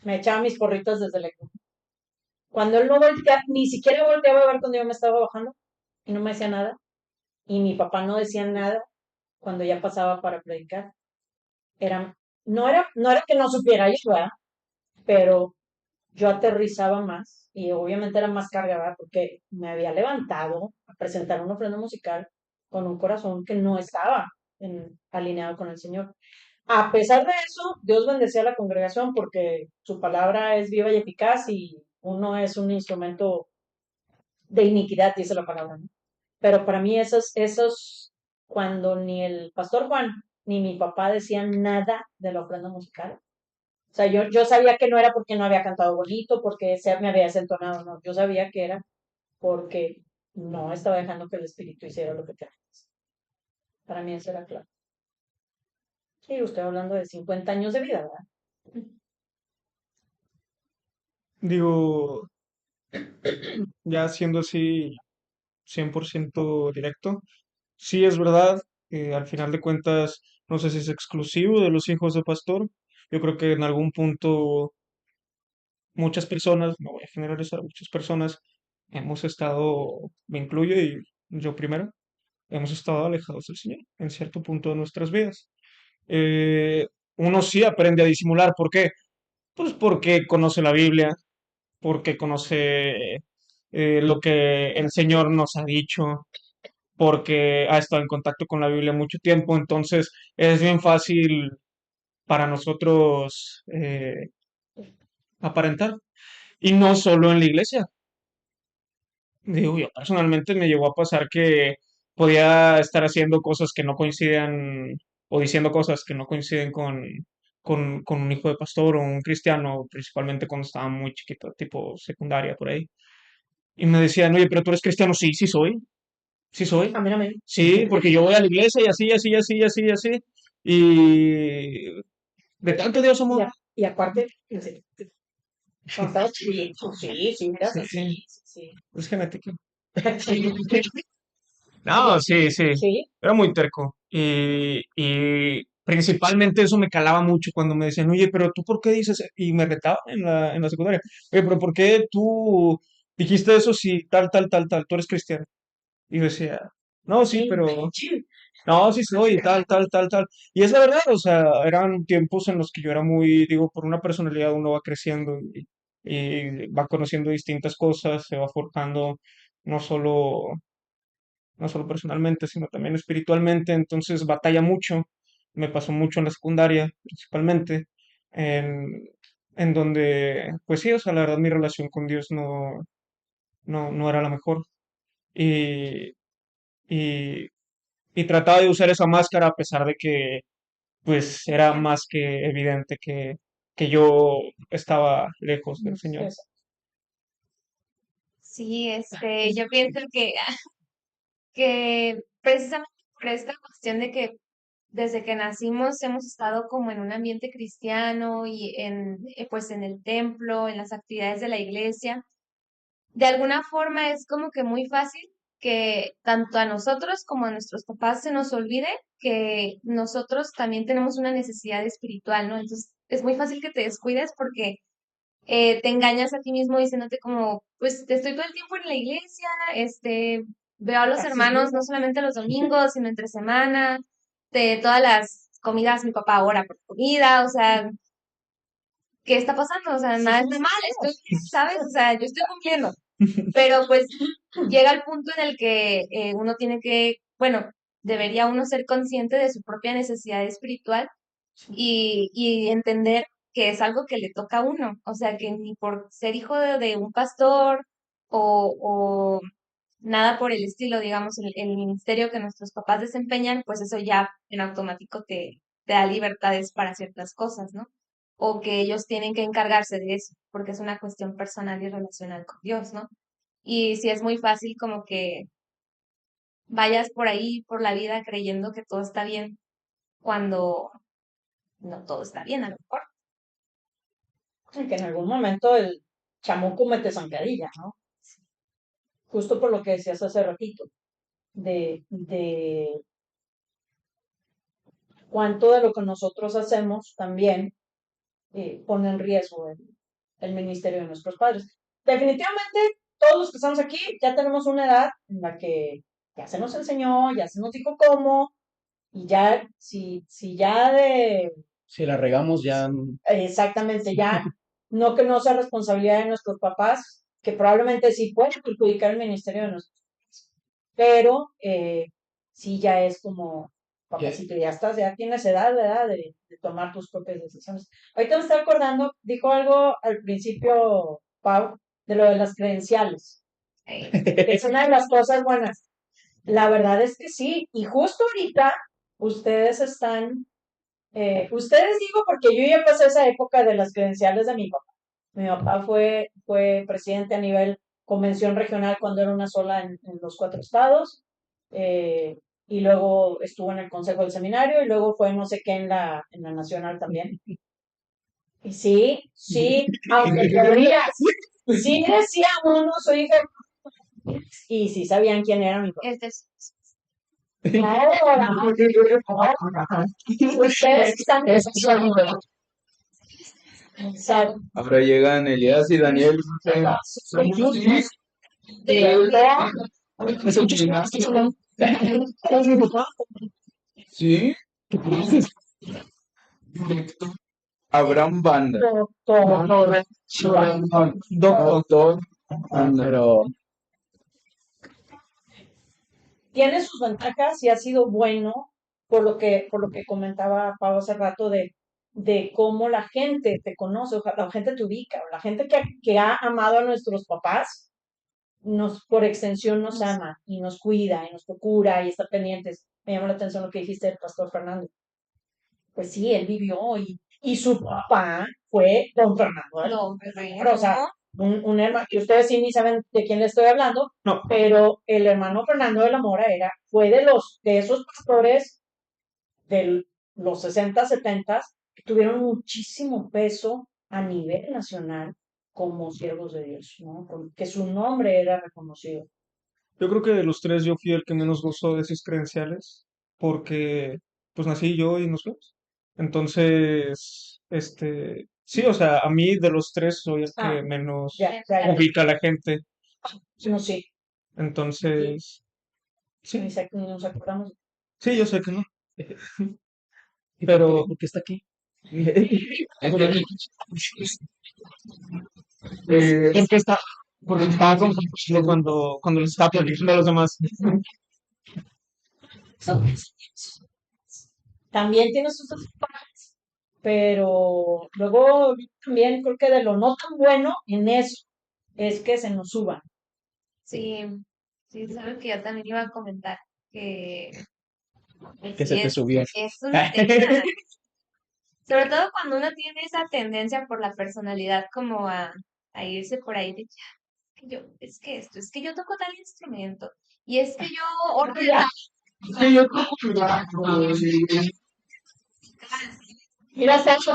[SPEAKER 2] me echaba mis porritas desde la cuna. Cuando él no volteaba, ni siquiera volteaba a ver cuando yo me estaba bajando y no me decía nada, y mi papá no decía nada cuando ya pasaba para predicar. Era, no era que no supiera yo, ¿verdad? Pero yo aterrizaba más y obviamente era más carga, ¿verdad? Porque me había levantado a presentar una ofrenda musical con un corazón que no estaba alineado con el Señor. A pesar de eso, Dios bendecía a la congregación porque su palabra es viva y eficaz y uno es un instrumento de iniquidad, dice la palabra, ¿no? Pero para mí cuando ni el pastor Juan ni mi papá decían nada de la ofrenda musical. O sea, yo sabía que no era porque no había cantado bonito, porque me había desentonado, no. Yo sabía que era porque no estaba dejando que el Espíritu hiciera lo que tenía que hacer. Para mí eso era claro. Sí, usted hablando de 50 años de vida, ¿verdad?
[SPEAKER 4] Digo, ya siendo así 100% directo, sí es verdad, al final de cuentas, no sé si es exclusivo de los hijos de pastor. Yo creo que en algún punto muchas personas, no voy a generalizar, muchas personas hemos estado, me incluyo y yo primero, hemos estado alejados del Señor en cierto punto de nuestras vidas. Eh, Uno sí aprende a disimular. ¿Por qué? Pues porque conoce la Biblia, porque conoce lo que el Señor nos ha dicho, porque ha estado en contacto con la Biblia mucho tiempo. Entonces es bien fácil para nosotros aparentar. Y no solo en la iglesia. Digo, yo personalmente me llegó a pasar que podía estar haciendo cosas que no coincidían o diciendo cosas que no coinciden con un hijo de pastor o un cristiano, principalmente cuando estaba muy chiquito, tipo secundaria por ahí. Y me decían, oye, pero tú eres cristiano. Sí, sí soy, sí soy.
[SPEAKER 2] A mí no me.
[SPEAKER 4] Sí, porque yo voy a la iglesia y así, así, así, así, así. Y de tanto Dios
[SPEAKER 2] Y,
[SPEAKER 4] amor.
[SPEAKER 2] y aparte, cuando estaba chiquito, sí, sí, eras así,
[SPEAKER 4] Sí,
[SPEAKER 2] sí, sí.
[SPEAKER 4] es genética. No, sí, sí,
[SPEAKER 2] Sí,
[SPEAKER 4] era muy terco. Y principalmente eso me calaba mucho cuando me decían, oye, pero tú ¿por qué dices? Y me retaban en la secundaria, oye, pero ¿por qué tú dijiste eso si tal, tal, tal, tal, tú eres cristiano? Y yo decía, no, sí,
[SPEAKER 2] sí,
[SPEAKER 4] pero no, sí soy, tal, tal, tal, tal. Y es la verdad, o sea, eran tiempos en los que yo era muy, digo, por una personalidad uno va creciendo y va conociendo distintas cosas, se va forjando no solo no solo personalmente, sino también espiritualmente, entonces batalla mucho, me pasó mucho en la secundaria, principalmente, en, en donde, pues sí, o sea, la verdad mi relación con Dios no era la mejor y, y, y trataba de usar esa máscara a pesar de que, pues, era más que evidente que yo estaba lejos del Señor.
[SPEAKER 2] eso.
[SPEAKER 3] Sí, yo pienso que precisamente por esta cuestión de que desde que nacimos hemos estado como en un ambiente cristiano y pues en el templo, en las actividades de la iglesia, de alguna forma es como que muy fácil que tanto a nosotros como a nuestros papás se nos olvide que nosotros también tenemos una necesidad espiritual, ¿no? Entonces es muy fácil que te descuides porque te engañas a ti mismo diciéndote como, pues estoy todo el tiempo en la iglesia, veo a los
[SPEAKER 2] Así
[SPEAKER 3] hermanos no solamente los domingos, sino entre semana, de todas las comidas, mi papá ora por comida, o sea, ¿qué está pasando? O sea,
[SPEAKER 2] sí
[SPEAKER 3] nada
[SPEAKER 2] somos
[SPEAKER 3] está mal, estoy
[SPEAKER 2] cristianos.
[SPEAKER 3] bien, ¿sabes? O sea, yo estoy cumpliendo. Pero pues llega el punto en el que uno tiene que, bueno, debería uno ser consciente de su propia necesidad espiritual y entender que es algo que le toca a uno. O sea, que ni por ser hijo de un pastor o nada por el estilo, digamos, el ministerio que nuestros papás desempeñan, pues eso ya en automático te da libertades para ciertas cosas, ¿no? O que ellos tienen que encargarse de eso, porque es una cuestión personal y relacional con Dios, ¿no? Y si es muy fácil como que vayas por ahí, por la vida, creyendo que todo está bien, cuando no todo está bien, a lo mejor.
[SPEAKER 2] Y que en algún momento el chamuco mete zancadilla, ¿no? Justo por lo que decías hace ratito, de cuánto de lo que nosotros hacemos también pone en riesgo el ministerio de nuestros padres. Definitivamente, todos los que estamos aquí ya tenemos una edad en la que ya se nos enseñó, ya se nos dijo cómo, y ya, si ya
[SPEAKER 5] Si la regamos ya,
[SPEAKER 2] exactamente, ya No que no sea responsabilidad de nuestros papás, que probablemente sí puede perjudicar el ministerio de nuestros papás, pero sí ya es como, papacito, ya tienes edad, ¿verdad? De tomar tus propias decisiones. Ahorita me estoy acordando, dijo algo al principio, Pau, de lo de las credenciales,
[SPEAKER 3] Ey,
[SPEAKER 2] que es una de las cosas buenas. La verdad es que sí, y justo ahorita ustedes están, ustedes digo porque yo ya pasé esa época de las credenciales de mi papá. Mi papá fue presidente a nivel convención regional cuando era una sola en los 4 estados, y luego estuvo en el consejo del seminario y luego fue no sé qué en la nacional también. Y sí, sí, aunque te rías, sí decía uno, soy hija, y sí sabían quién era mi papá.
[SPEAKER 3] este es-
[SPEAKER 2] Ahora, ustedes están saben,
[SPEAKER 1] Ahora llegan Elías y Daniel. Sí, Abraham Banda.
[SPEAKER 2] doctor,
[SPEAKER 1] Doctor Banda.
[SPEAKER 5] Pero
[SPEAKER 2] tiene sus ventajas y ha sido bueno por lo que comentaba Pablo hace rato de cómo la gente te conoce, la gente te ubica, la gente que ha amado a nuestros papás, por extensión nos ama y nos cuida y nos procura y está pendientes. Me llama la atención lo que dijiste del pastor Fernando. Pues sí, él vivió y su papá fue don Fernando de la
[SPEAKER 3] No,
[SPEAKER 2] Mora, o sea, un hermano, que ustedes sí ni saben de quién le estoy hablando,
[SPEAKER 4] No,
[SPEAKER 2] pero el hermano Fernando de la Mora fue de esos pastores de los 60, 70 que tuvieron muchísimo peso a nivel nacional como siervos de Dios, ¿no? Que su nombre era reconocido.
[SPEAKER 4] yo creo que de los tres yo fui el que menos gozó de sus credenciales, porque pues nací yo y nos vemos. Entonces, sí, o sea, a mí de los tres soy el
[SPEAKER 2] Ah,
[SPEAKER 4] que menos
[SPEAKER 2] ya,
[SPEAKER 4] ubica a la gente.
[SPEAKER 2] no, sí,
[SPEAKER 4] Entonces, sí,
[SPEAKER 2] ni nos acordamos.
[SPEAKER 4] sí, yo sé que no.
[SPEAKER 5] ¿y
[SPEAKER 4] Pero
[SPEAKER 5] por qué está aquí?
[SPEAKER 4] porque está, porque estaba confundido cuando les estaba platicando a los demás.
[SPEAKER 2] También tiene sus partes, pero luego yo también creo que de lo no tan bueno en eso es que se nos suban.
[SPEAKER 3] sí, sí, es algo que yo también iba a comentar, que pues
[SPEAKER 5] Que
[SPEAKER 3] sí
[SPEAKER 5] se te subió.
[SPEAKER 3] es un tema, sobre todo cuando uno tiene esa tendencia por la personalidad como a irse por ahí de "Ya, que yo, es que esto, es que yo toco tal instrumento, y es que yo ordeno,
[SPEAKER 2] Mira, Sergio,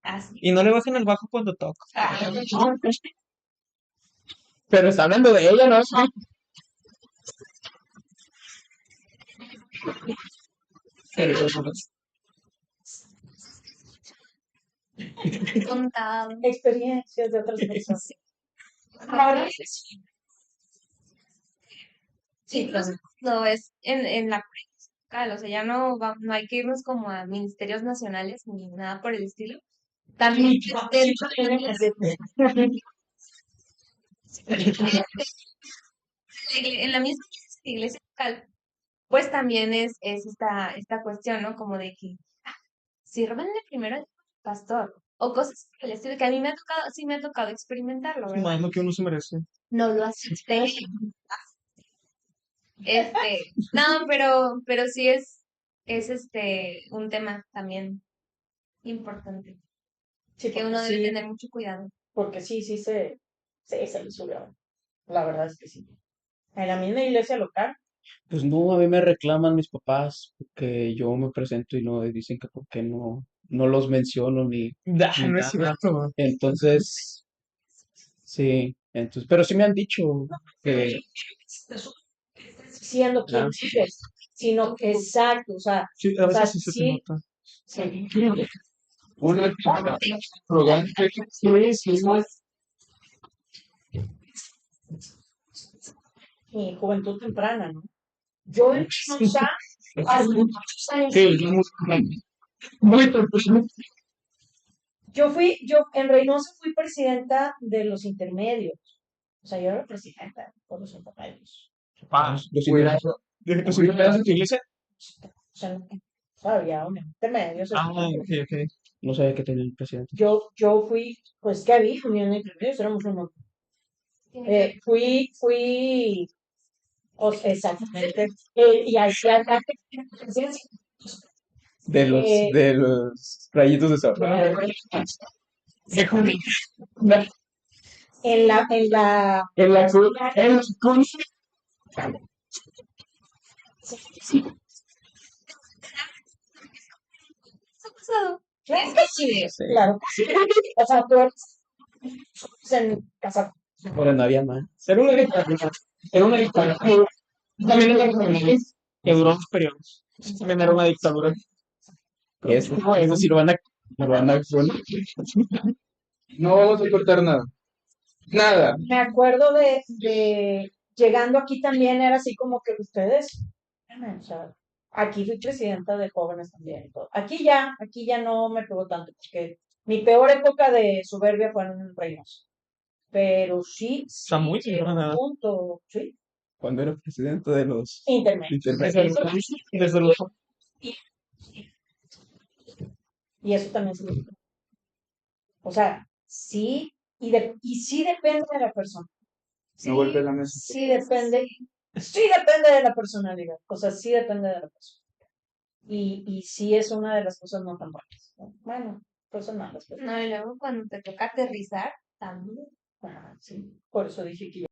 [SPEAKER 3] así.
[SPEAKER 4] Y no le bajen el bajo cuando toco.
[SPEAKER 5] Pero está hablando de ella, ¿no?
[SPEAKER 3] Contado.
[SPEAKER 2] experiencias de otras personas.
[SPEAKER 3] Sí,
[SPEAKER 2] Ahora sí,
[SPEAKER 3] incluso
[SPEAKER 2] claro.
[SPEAKER 3] no es en la práctica, o sea, ya no hay que irnos como a ministerios nacionales ni nada por el estilo. También dentro en la misma iglesia local, pues también es esta cuestión, ¿no? Como de que sírvanle primero al pastor o cosas por el estilo que a mí me ha tocado, sí me ha tocado experimentarlo, ¿verdad?
[SPEAKER 4] Más lo que uno se merece.
[SPEAKER 3] No lo acepté. No, pero sí es un tema también importante
[SPEAKER 2] Sí,
[SPEAKER 3] que uno debe tener mucho cuidado.
[SPEAKER 2] porque se le subió. La verdad es que sí. En la misma iglesia local,
[SPEAKER 5] Pues no, a mí me reclaman mis papás porque yo me presento y no y dicen que por qué no los menciono ni
[SPEAKER 4] No es
[SPEAKER 5] nada.
[SPEAKER 4] cierto.
[SPEAKER 5] Entonces, sí, pero sí me han dicho que,
[SPEAKER 2] diciendo quién
[SPEAKER 5] ah,
[SPEAKER 2] eres, sino que exacto, o sea,
[SPEAKER 4] Sí, a veces sí se te
[SPEAKER 2] sí,
[SPEAKER 4] nota.
[SPEAKER 2] sí.
[SPEAKER 1] Una arrogante.
[SPEAKER 2] Y juventud temprana, ¿no? Yo en Chinosa Hace muchos años.
[SPEAKER 4] Sí, muy
[SPEAKER 2] Yo en Reynosa fui presidenta de los intermedios. O sea, yo era presidenta por los intermedios.
[SPEAKER 5] Los
[SPEAKER 1] Cuidado.
[SPEAKER 4] ¿De los invitados de tu iglesia?
[SPEAKER 2] O sea, no había un intermedio.
[SPEAKER 4] Ah, ok, ok.
[SPEAKER 5] No sabía que tenía el presidente.
[SPEAKER 2] Yo fui, pues, ¿qué había? Unión de intermedios, éramos un montón. Fui, exactamente. Y ahí sí, acá,
[SPEAKER 5] De los rayitos de sol.
[SPEAKER 2] en la,
[SPEAKER 4] En la
[SPEAKER 3] ¿Qué ha pasado?
[SPEAKER 2] claro que sí,
[SPEAKER 5] Sí.
[SPEAKER 2] claro que sí. O sea, tú eres en casa.
[SPEAKER 5] Pero no había más.
[SPEAKER 4] Era una dictadura. Era una dictadura. También era una dictadura que duró 2 periodos. También era una dictadura.
[SPEAKER 5] Eso sí lo van a bueno,
[SPEAKER 1] No vamos a cortar nada. Nada.
[SPEAKER 2] Me acuerdo de llegando aquí también era así como que ustedes, o sea, aquí fui presidenta de jóvenes también y todo. Aquí ya no me pegó tanto, porque mi peor época de soberbia fue en Reynosa. Pero sí,
[SPEAKER 4] Está muy
[SPEAKER 2] sí, llegó un
[SPEAKER 4] temprana.
[SPEAKER 2] punto, sí,
[SPEAKER 5] cuando era presidente de los
[SPEAKER 2] intermedio.
[SPEAKER 5] intermedios.
[SPEAKER 4] Desde los
[SPEAKER 2] Y eso también se lo digo. O sea, sí, y sí depende de la persona.
[SPEAKER 1] No golpee la mesa.
[SPEAKER 2] Sí depende, sí depende de la personalidad. O sea, sí depende de la persona. Y sí es una de las cosas no tan buenas, ¿no? Bueno, cosas malas, pero
[SPEAKER 3] No, y luego cuando te toca aterrizar, también.
[SPEAKER 2] sí. Por eso dije que